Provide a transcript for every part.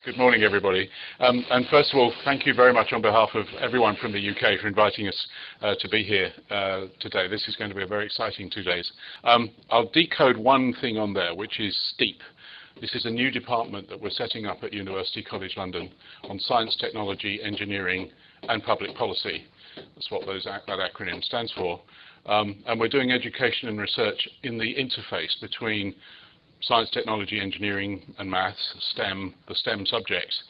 Good morning, everybody. And first of all, thank you very much on behalf of everyone from the UK for inviting us to be here today. This is going to be a very exciting 2 days. I'll decode one thing on there, which is STEEP. This is a new department that we're setting up at University College London on science, technology, engineering and public policy. That's what that acronym stands for. And we're doing education and research in the interface between science, technology, engineering and maths, STEM, the STEM subjects,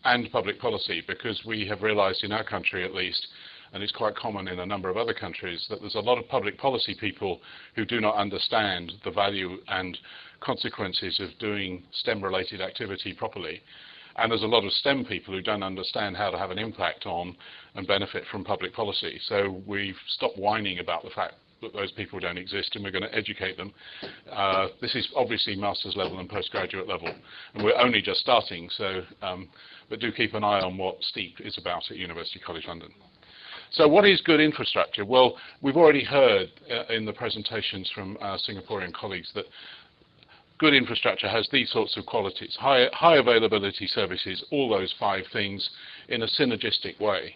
and public policy, because we have realized in our country at least, and it's quite common in a number of other countries, that there's a lot of public policy people who do not understand the value and consequences of doing STEM-related activity properly. And there's a lot of STEM people who don't understand how to have an impact on and benefit from public policy. So we've stopped whining about the fact that those people don't exist, and we're going to educate them. This is obviously master's level and postgraduate level, and we're only just starting, so but do keep an eye on what STEEP is about at University College London. So what is good infrastructure? Well, we've already heard in the presentations from our Singaporean colleagues that good infrastructure has these sorts of qualities: high availability services, all those 5 things in a synergistic way.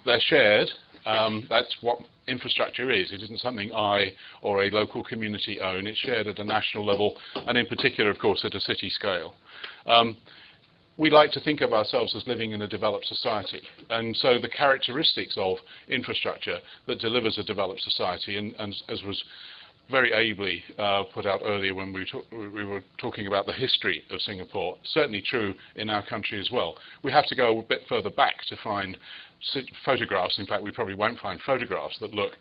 They're shared. That's what infrastructure is. It isn't something I or a local community own. It's shared at a national level, and in particular, of course, at a city scale. We like to think of ourselves as living in a developed society, and so the characteristics of infrastructure that delivers a developed society, and as was very ably put out earlier when we were talking about the history of Singapore, certainly true in our country as well. We have to go a bit further back to find photographs. In fact, we probably won't find photographs that look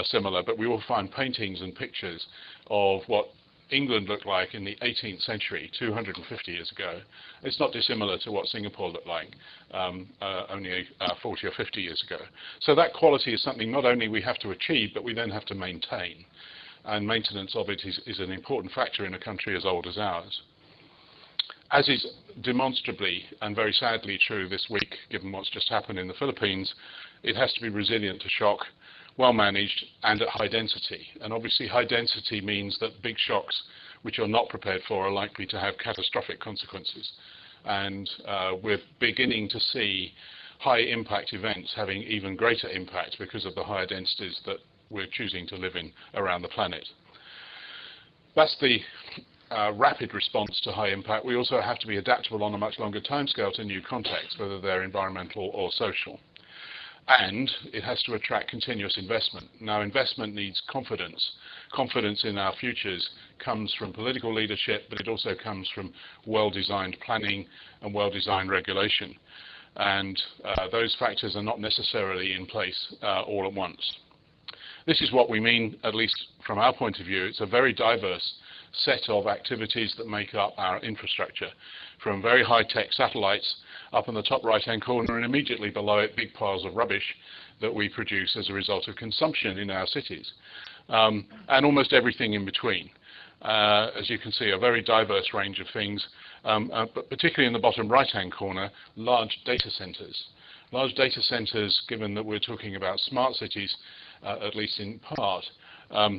similar, but we will find paintings and pictures of what England looked like in the 18th century, 250 years ago. It's not dissimilar to what Singapore looked like only 40 or 50 years ago. So that quality is something not only we have to achieve, but we then have to maintain. And maintenance of it is an important factor in a country as old as ours. As is demonstrably and very sadly true this week, given what's just happened in the Philippines, it has to be resilient to shock, well managed, and at high density. And obviously high density means that big shocks which you're not prepared for are likely to have catastrophic consequences. And we're beginning to see high impact events having even greater impact because of the higher densities that we're choosing to live in around the planet. That's the rapid response to high impact. We also have to be adaptable on a much longer timescale to new contexts, whether they're environmental or social. And it has to attract continuous investment. Now, investment needs confidence. Confidence in our futures comes from political leadership, but it also comes from well-designed planning and well-designed regulation. And those factors are not necessarily in place all at once. This is what we mean, at least from our point of view. It's a very diverse set of activities that make up our infrastructure, from very high-tech satellites up in the top right-hand corner, and immediately below it big piles of rubbish that we produce as a result of consumption in our cities, and almost everything in between. As you can see, a very diverse range of things, but particularly in the bottom right-hand corner, large data centers. Large data centers, given that we're talking about smart cities, at least in part,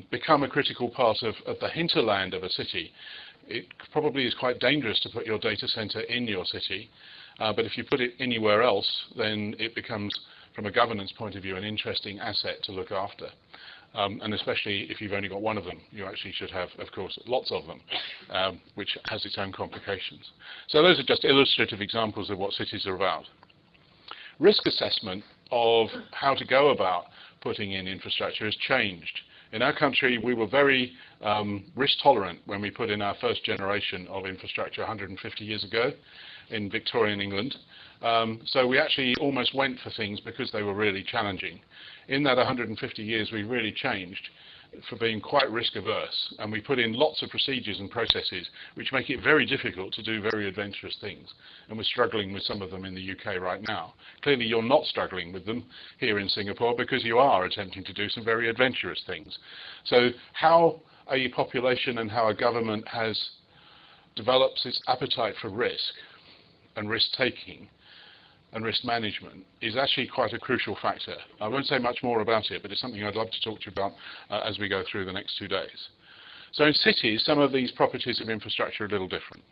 become a critical part of the hinterland of a city. It probably is quite dangerous to put your data center in your city, but if you put it anywhere else, then it becomes, from a governance point of view, an interesting asset to look after. And especially if you've only got one of them, you actually should have, of course, lots of them, which has its own complications. So those are just illustrative examples of what cities are about. Risk assessment of how to go about putting in infrastructure has changed. In our country, we were very risk tolerant when we put in our first generation of infrastructure 150 years ago in Victorian England. So we actually almost went for things because they were really challenging. In that 150 years, we really changed for being quite risk averse, and we put in lots of procedures and processes which make it very difficult to do very adventurous things, and we're struggling with some of them in the UK right now. Clearly you're not struggling with them here in Singapore because you are attempting to do some very adventurous things. So how a population and how a government has developed its appetite for risk and risk taking and risk management is actually quite a crucial factor. I won't say much more about it, but it's something I'd love to talk to you about as we go through the next 2 days. So in cities, some of these properties of infrastructure are a little different.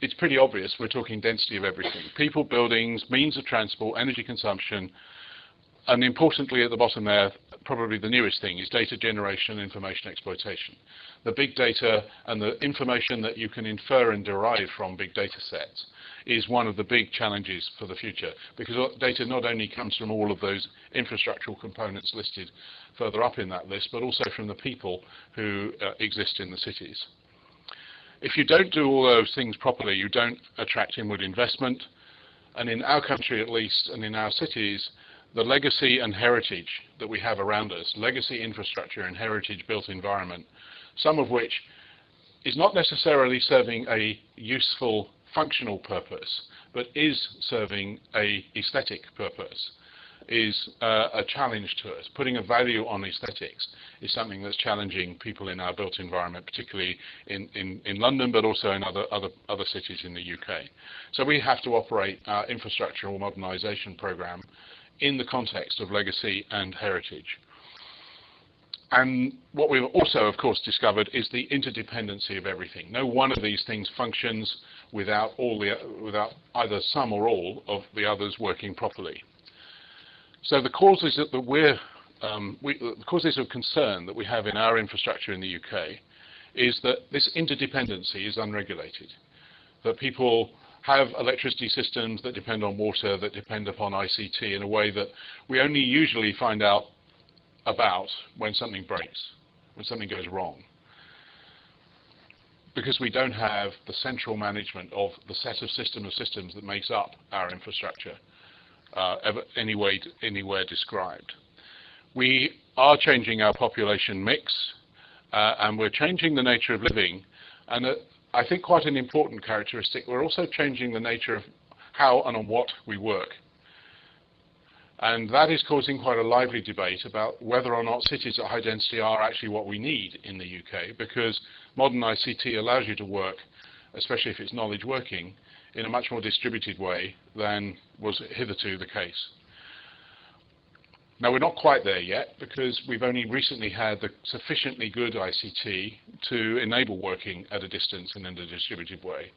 it's pretty obvious we're talking density of everything. People, buildings, means of transport, energy consumption, and importantly at the bottom there, probably the newest thing, is data generation and information exploitation. The big data and the information that you can infer and derive from big data sets is one of the big challenges for the future, because data not only comes from all of those infrastructural components listed further up in that list, but also from the people who exist in the cities. If you don't do all those things properly, you don't attract inward investment, and in our country at least, and in our cities, the legacy and heritage that we have around us, legacy infrastructure and heritage built environment, some of which is not necessarily serving a useful functional purpose, but is serving a aesthetic purpose, is a challenge to us. Putting a value on aesthetics is something that's challenging people in our built environment, particularly in London, but also in other cities in the UK. So we have to operate our infrastructural modernisation programme in the context of legacy and heritage. And what we've also, of course, discovered is the interdependency of everything. No one of these things functions without either some or all of the others working properly. So the causes that the causes of concern that we have in our infrastructure in the UK is that this interdependency is unregulated. That people have electricity systems that depend on water, that depend upon ICT in a way that we only usually find out about when something breaks, when something goes wrong. Because we don't have the central management of the set of systems that makes up our infrastructure anywhere described. We are changing our population mix, and we're changing the nature of living, and I think quite an important characteristic, we're also changing the nature of how and on what we work. And that is causing quite a lively debate about whether or not cities at high density are actually what we need in the UK, because modern ICT allows you to work, especially if it's knowledge working, in a much more distributed way than was hitherto the case. Now, we're not quite there yet, because we've only recently had the sufficiently good ICT to enable working at a distance and in a distributed way.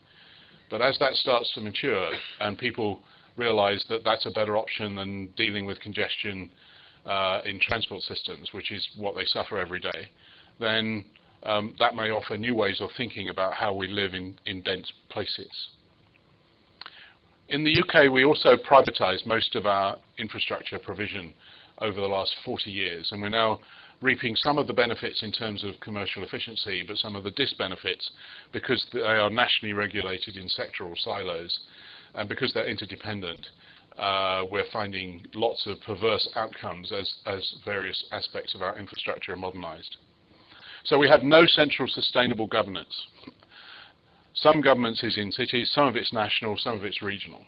But as that starts to mature and people realise that that's a better option than dealing with congestion in transport systems, which is what they suffer every day, then that may offer new ways of thinking about how we live in dense places. In the UK, we also privatised most of our infrastructure provision over the last 40 years, and we're now reaping some of the benefits in terms of commercial efficiency, but some of the disbenefits because they are nationally regulated in sectoral silos, and because they're interdependent, we're finding lots of perverse outcomes as various aspects of our infrastructure are modernised. So we have no central sustainable governance. Some governance is in cities, some of it's national, some of it's regional.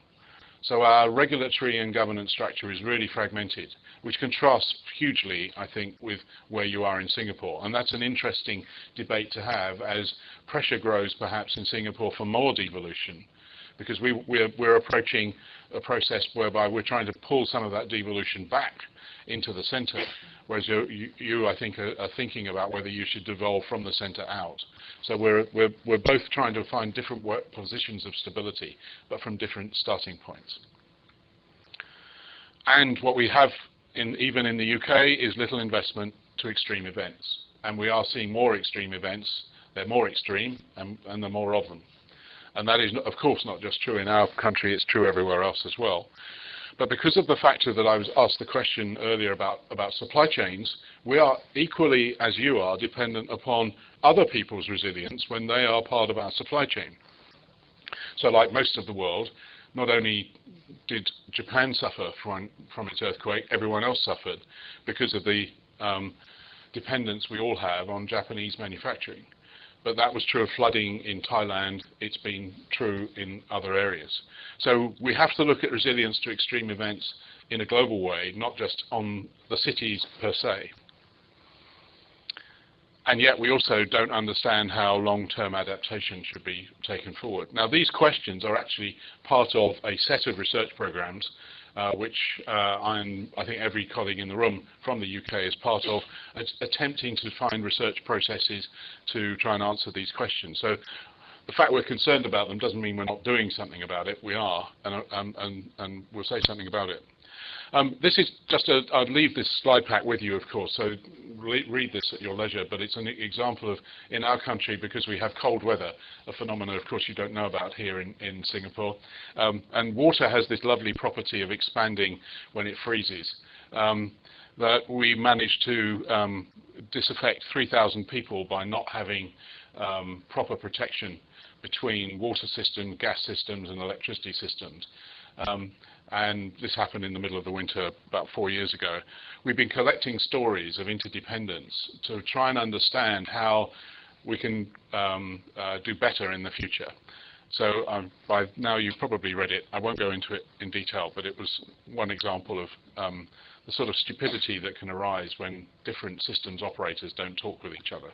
So our regulatory and governance structure is really fragmented, which contrasts hugely, I think, with where you are in Singapore. And that's an interesting debate to have as pressure grows perhaps in Singapore for more devolution, because we're approaching a process whereby we're trying to pull some of that devolution back into the centre, whereas you I think, are thinking about whether you should devolve from the centre out. So we're both trying to find different positions of stability, but from different starting points. And what we have, even in the UK, is little investment to extreme events. And we are seeing more extreme events. They're more extreme, and there are more of them. And that is, of course, not just true in our country, it's true everywhere else as well. But because of the factor that I was asked the question earlier about supply chains, we are equally, as you are, dependent upon other people's resilience when they are part of our supply chain. So like most of the world, not only did Japan suffer from its earthquake, everyone else suffered because of the dependence we all have on Japanese manufacturing. But that was true of flooding in Thailand. It's been true in other areas. So we have to look at resilience to extreme events in a global way, not just on the cities per se. And yet we also don't understand how long-term adaptation should be taken forward. Now, these questions are actually part of a set of research programs which I think every colleague in the room from the UK is part of, attempting to find research processes to try and answer these questions. So the fact we're concerned about them doesn't mean we're not doing something about it. We are, and we'll say something about it. This is just I'd leave this slide pack with you, of course, so read this at your leisure, but it's an example of, in our country, because we have cold weather, a phenomenon, of course, you don't know about here in Singapore, and water has this lovely property of expanding when it freezes. That we managed to disaffect 3,000 people by not having proper protection between water systems, gas systems and electricity systems. And this happened in the middle of the winter about 4 years ago. We've been collecting stories of interdependence to try and understand how we can do better in the future. So by now you've probably read it. I won't go into it in detail, but it was one example of the sort of stupidity that can arise when different systems operators don't talk with each other.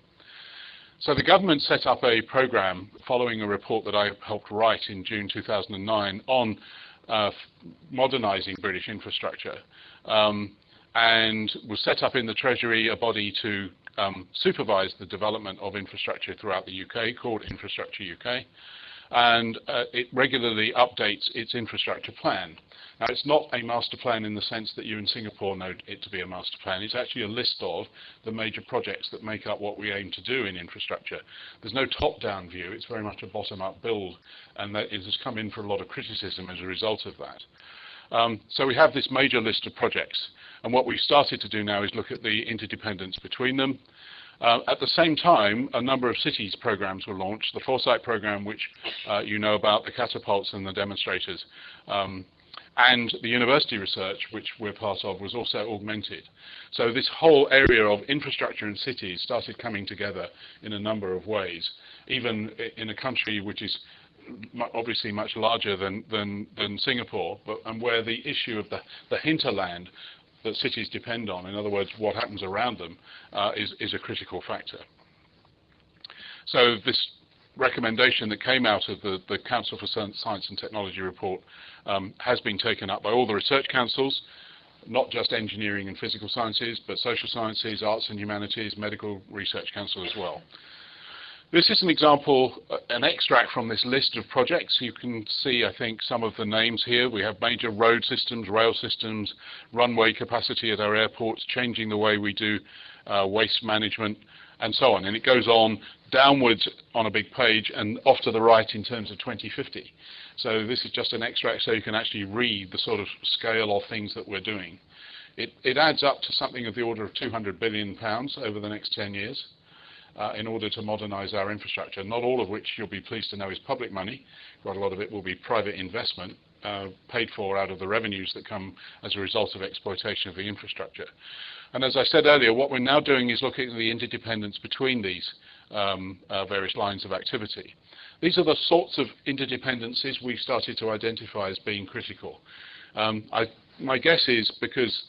So the government set up a program following a report that I helped write in June 2009 on modernising British infrastructure, and was set up in the Treasury a body to supervise the development of infrastructure throughout the UK called Infrastructure UK, and it regularly updates its infrastructure plan. Now, it's not a master plan in the sense that you in Singapore know it to be a master plan. It's actually a list of the major projects that make up what we aim to do in infrastructure. There's no top-down view. It's very much a bottom-up build, and that has come in for a lot of criticism as a result of that. So we have this major list of projects, and what we've started to do now is look at the interdependence between them. At the same time, a number of cities programs were launched. The Foresight program, which you know about, the catapults and the demonstrators, and the university research, which we're part of, was also augmented. So this whole area of infrastructure and cities started coming together in a number of ways, even in a country which is obviously much larger than Singapore, and where the issue of the hinterland that cities depend on, in other words, what happens around them, is a critical factor. So this recommendation that came out of the Council for Science and Technology report has been taken up by all the research councils, not just engineering and physical sciences, but social sciences, arts and humanities, medical research council as well. This is an example, an extract from this list of projects. You can see, I think, some of the names here. We have major road systems, rail systems, runway capacity at our airports, changing the way we do waste management, and so on. And it goes on downwards on a big page and off to the right in terms of 2050. So this is just an extract so you can actually read the sort of scale of things that we're doing. It adds up to something of the order of £200 billion over the next 10 years. In order to modernise our infrastructure, not all of which you'll be pleased to know is public money. Quite a lot of it will be private investment paid for out of the revenues that come as a result of exploitation of the infrastructure. And as I said earlier, what we're now doing is looking at the interdependence between these various lines of activity. These are the sorts of interdependencies we've started to identify as being critical. My guess is because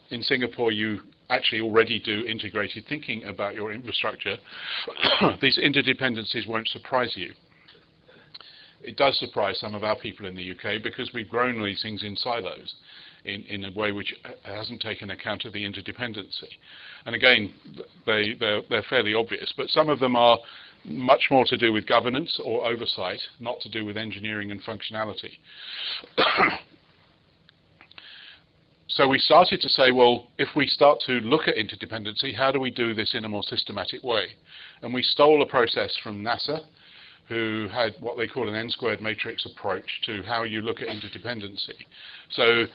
in Singapore you actually already do integrated thinking about your infrastructure, these interdependencies won't surprise you. It does surprise some of our people in the UK because we've grown these things in silos in a way which hasn't taken account of the interdependency. And again, they're fairly obvious, but some of them are much more to do with governance or oversight, not to do with engineering and functionality. So we started to say, well, if we start to look at interdependency, how do we do this in a more systematic way? And we stole a process from NASA, who had what they call an n-squared matrix approach to how you look at interdependency. So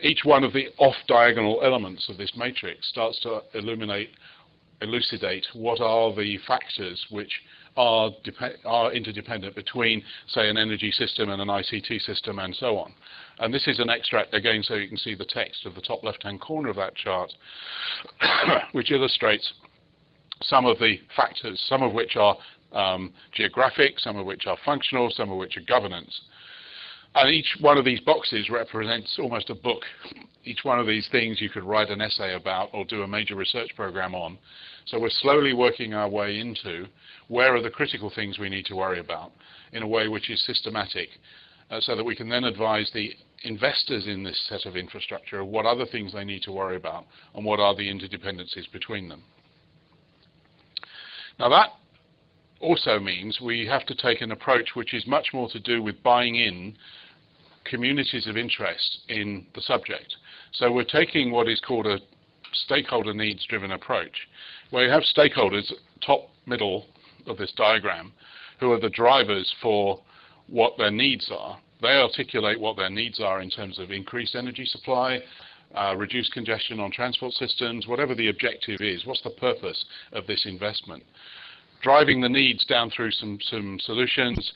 each one of the off-diagonal elements of this matrix starts to elucidate what are the factors which are interdependent between, say, an energy system and an ICT system and so on. And this is an extract, again, so you can see the text of the top left-hand corner of that chart, which illustrates some of the factors, some of which are geographic, some of which are functional, some of which are governance. And each one of these boxes represents almost a book. Each one of these things you could write an essay about or do a major research program on. So we're slowly working our way into where are the critical things we need to worry about in a way which is systematic, so that we can then advise the investors in this set of infrastructure of what other things they need to worry about and what are the interdependencies between them. Now that also means we have to take an approach which is much more to do with buying in communities of interest in the subject. So we're taking what is called a stakeholder needs-driven approach, where you have stakeholders, top middle of this diagram, who are the drivers for what their needs are. They articulate what their needs are in terms of increased energy supply, reduced congestion on transport systems, whatever the objective is. What's the purpose of this investment? Driving the needs down through some solutions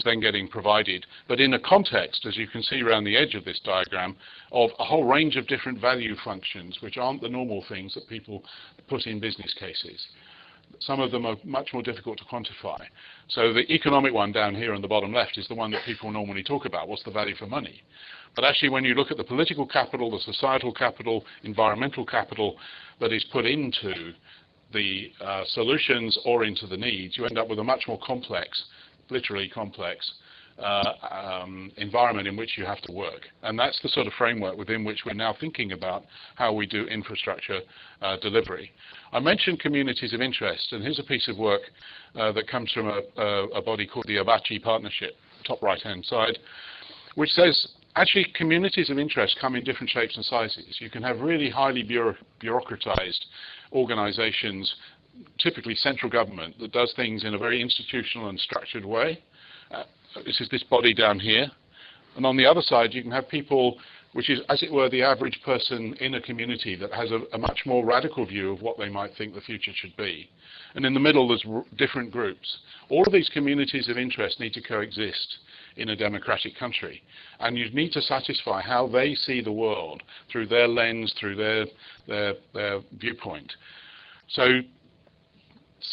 then getting provided, but in a context, as you can see around the edge of this diagram, of a whole range of different value functions, which aren't the normal things that people put in business cases. Some of them are much more difficult to quantify. So the economic one down here on the bottom left is the one that people normally talk about. What's the value for money? But actually, when you look at the political capital, the societal capital, environmental capital that is put into the solutions or into the needs, you end up with a much more complex, literally complex, environment in which you have to work. And that's the sort of framework within which we're now thinking about how we do infrastructure delivery. I mentioned communities of interest, and here's a piece of work that comes from a body called the Abachi Partnership, top right-hand side, which says actually communities of interest come in different shapes and sizes. You can have really highly bureaucratized organizations, typically central government, that does things in a very institutional and structured way. This is this body down here. And on the other side, you can have people, which is, as it were, the average person in a community that has a much more radical view of what they might think the future should be. And in the middle, there's different groups. All of these communities of interest need to coexist in a democratic country. And you need to satisfy how they see the world through their lens, through their viewpoint. So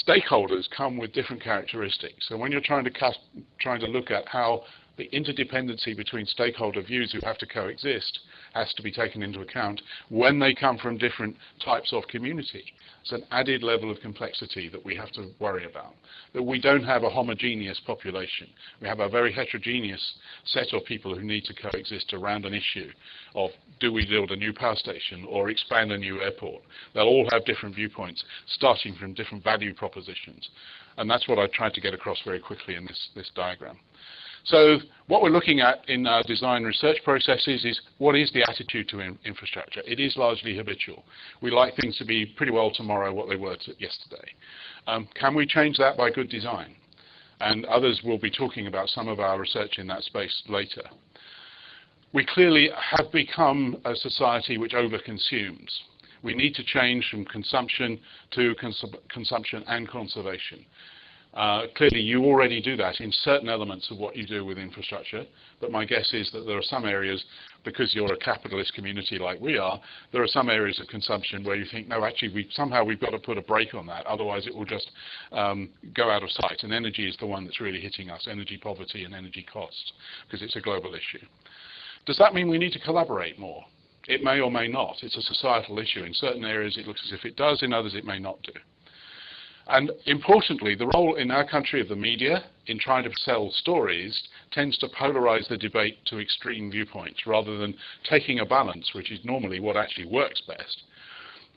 stakeholders come with different characteristics. So when you're trying to look at how the interdependency between stakeholder views who have to coexist has to be taken into account when they come from different types of community. It's an added level of complexity that we have to worry about. That we don't have a homogeneous population. We have a very heterogeneous set of people who need to coexist around an issue of, do we build a new power station or expand a new airport? They'll all have different viewpoints, starting from different value propositions. And that's what I tried to get across very quickly in this diagram. So what we're looking at in our design research processes is, what is the attitude to infrastructure? It is largely habitual. We like things to be pretty well tomorrow what they were yesterday. Can we change that by good design? And others will be talking about some of our research in that space later. We clearly have become a society which overconsumes. We need to change from consumption to consumption and conservation. Clearly, you already do that in certain elements of what you do with infrastructure, but my guess is that there are some areas, because you're a capitalist community like we are, there are some areas of consumption where you think, no, actually, we've got to put a brake on that, otherwise it will just go out of sight. And energy is the one that's really hitting us, energy poverty and energy costs, because it's a global issue. Does that mean we need to collaborate more? It may or may not. It's a societal issue. In certain areas it looks as if it does, in others it may not do. And importantly, the role in our country of the media in trying to sell stories tends to polarize the debate to extreme viewpoints rather than taking a balance, which is normally what actually works best.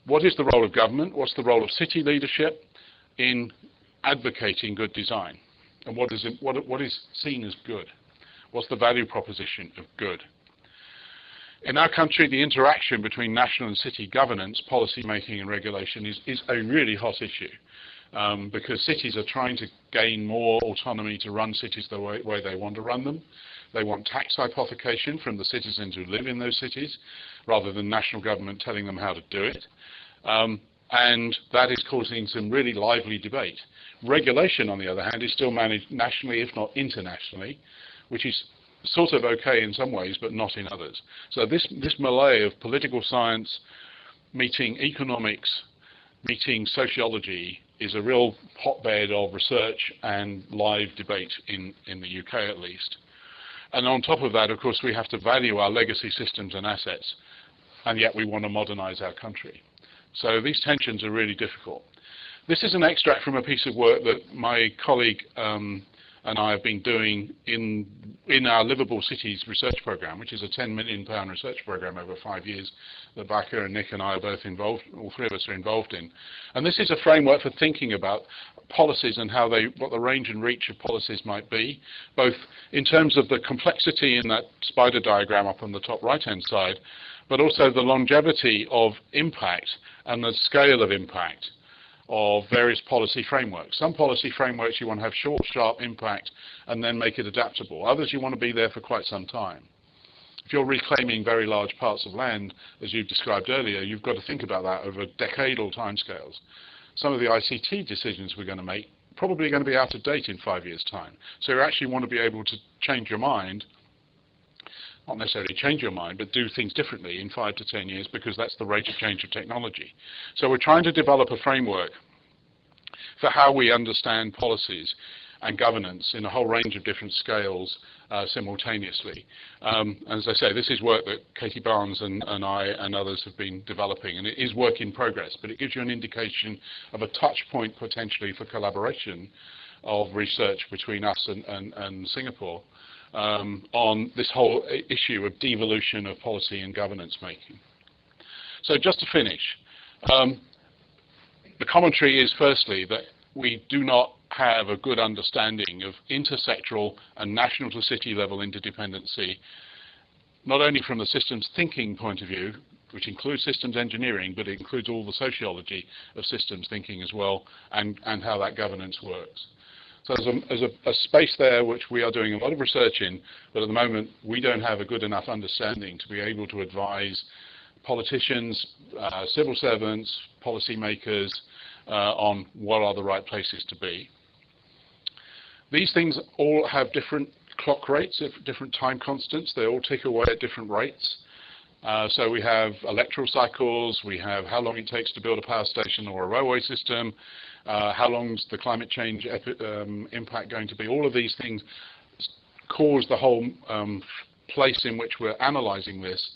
What is the role of government? What's the role of city leadership in advocating good design? And what is seen as good? What's the value proposition of good? In our country, the interaction between national and city governance, policy making and regulation is a really hot issue. Because cities are trying to gain more autonomy to run cities the way they want to run them. They want tax hypothecation from the citizens who live in those cities, rather than national government telling them how to do it. And that is causing some really lively debate. Regulation, on the other hand, is still managed nationally, if not internationally, which is sort of okay in some ways, but not in others. So this melee of political science meeting economics, meeting sociology, is a real hotbed of research and live debate in the UK at least. And on top of that, of course, we have to value our legacy systems and assets, and yet we want to modernize our country. So these tensions are really difficult. This is an extract from a piece of work that my colleague and I have been doing in in our Liveable Cities research program, which is a £10 million research program over 5 years that Bakker and Nick and I are both involved, all three of us are involved in. And this is a framework for thinking about policies and what the range and reach of policies might be, both in terms of the complexity in that spider diagram up on the top right-hand side, but also the longevity of impact and the scale of impact of various policy frameworks. Some policy frameworks you want to have short, sharp impact and then make it adaptable. Others you want to be there for quite some time. If you're reclaiming very large parts of land, as you described earlier, you've got to think about that over decadal timescales. Some of the ICT decisions we're going to make probably going to be out of date in 5 years' time. So you actually want to be able to change your mind, not necessarily change your mind, but do things differently in 5 to 10 years, because that's the rate of change of technology. So we're trying to develop a framework for how we understand policies and governance in a whole range of different scales simultaneously. As I say, this is work that Katie Barnes and I and others have been developing, and it is work in progress, but it gives you an indication of a touch point potentially for collaboration of research between us and Singapore on this whole issue of devolution of policy and governance making. So just to finish, the commentary is firstly that we do not have a good understanding of intersectoral and national to city level interdependency, not only from the systems thinking point of view, which includes systems engineering, but it includes all the sociology of systems thinking as well, and how that governance works. So there's a space there which we are doing a lot of research in, but at the moment we don't have a good enough understanding to be able to advise politicians, civil servants, policymakers on what are the right places to be. These things all have different clock rates, different time constants. They all tick away at different rates. So we have electoral cycles, we have how long it takes to build a power station or a railway system, how long is the climate change impact going to be. All of these things cause the whole place in which we're analysing this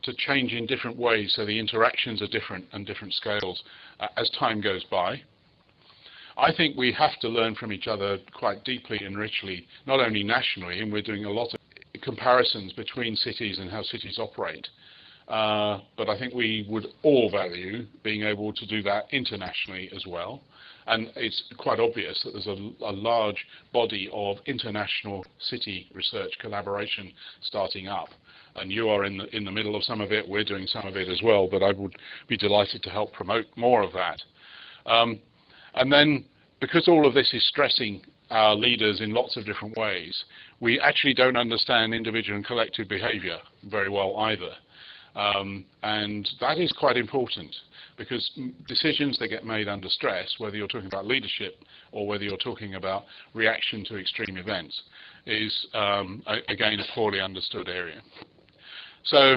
to change in different ways, so the interactions are different and different scales as time goes by. I think we have to learn from each other quite deeply and richly, not only nationally, and we're doing a lot of comparisons between cities and how cities operate, but I think we would all value being able to do that internationally as well. And it's quite obvious that there's a large body of international city research collaboration starting up. And you are in the middle of some of it, we're doing some of it as well, but I would be delighted to help promote more of that. And then, because all of this is stressing our leaders in lots of different ways, we actually don't understand individual and collective behaviour very well either. And that is quite important, because decisions that get made under stress, whether you're talking about leadership or whether you're talking about reaction to extreme events, is again a poorly understood area. So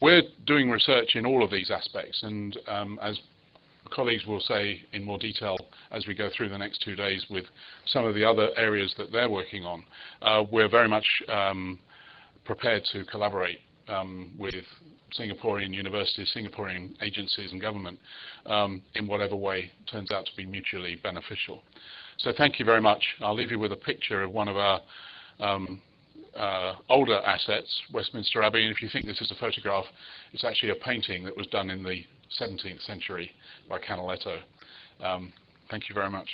we're doing research in all of these aspects, and as colleagues will say in more detail as we go through the next 2 days with some of the other areas that they're working on, we're very much prepared to collaborate with Singaporean universities, Singaporean agencies and government in whatever way turns out to be mutually beneficial. So thank you very much. I'll leave you with a picture of one of our older assets, Westminster Abbey, and if you think this is a photograph, it's actually a painting that was done in the 17th century by Canaletto. Thank you very much.